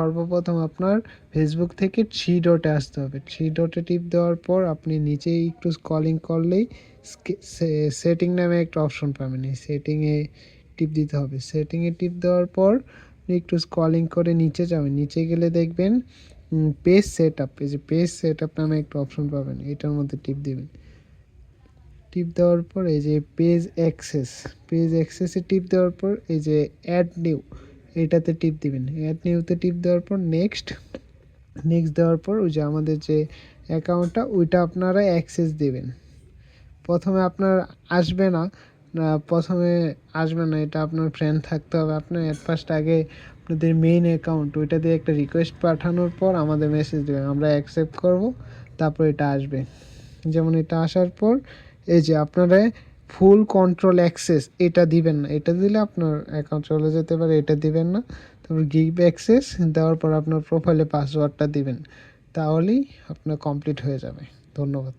সর্বপ্রথম আপনার ফেসবুক থেকে থ্রি ডটে আসতে হবে। থ্রি ডটে টিপ দেওয়ার পর আপনি নিচেই একটু স্ক্রলিং করলেই সেটিং নামে একটা অপশন পাবেন, এই সেটিংয়ে টিপ দিতে হবে। সেটিংয়ে টিপ দেওয়ার পর আপনি একটু স্ক্রলিং করে নিচে যাবেন, নিচে গেলে দেখবেন পেজ সেট আপ, এই যে পেজ সেট আপ নামে একটা অপশন পাবেন, এটার মধ্যে টিপ দিবেন। টিপ দেওয়ার পর এই যে পেজ অ্যাক্সেসে টিপ দেওয়ার পর এই যে অ্যাড নিউ এটাতে টিপ দিবেন। অ্যাড নিউতে টিপ দেওয়ার পর নেক্সট দেওয়ার পর ওই যে আমাদের যে অ্যাকাউন্টটা ওইটা আপনারা অ্যাক্সেস দেবেন। প্রথমে আপনার আসবে না, এটা আপনার ফ্রেন্ড থাকতে হবে। আপনার ফার্স্ট আগে আপনাদের মেইন অ্যাকাউন্ট ওইটা দিয়ে একটা রিকোয়েস্ট পাঠানোর পর আমাদের মেসেজ দেবেন, আমরা অ্যাকসেপ্ট করব, তারপর এটা আসবে। যেমন এটা আসার পর এই যে আপনারা ফুল কন্ট্রোল অ্যাক্সেস এটা দিবেন না, এটা দিলে আপনার অ্যাকাউন্ট চলে যেতে পারে, এটা দিবেন না। তারপর গিভ অ্যাক্সেস দেওয়ার পর আপনার প্রোফাইলে পাসওয়ার্ডটা দিবেন, তাহলেই আপনার কমপ্লিট হয়ে যাবে। ধন্যবাদ।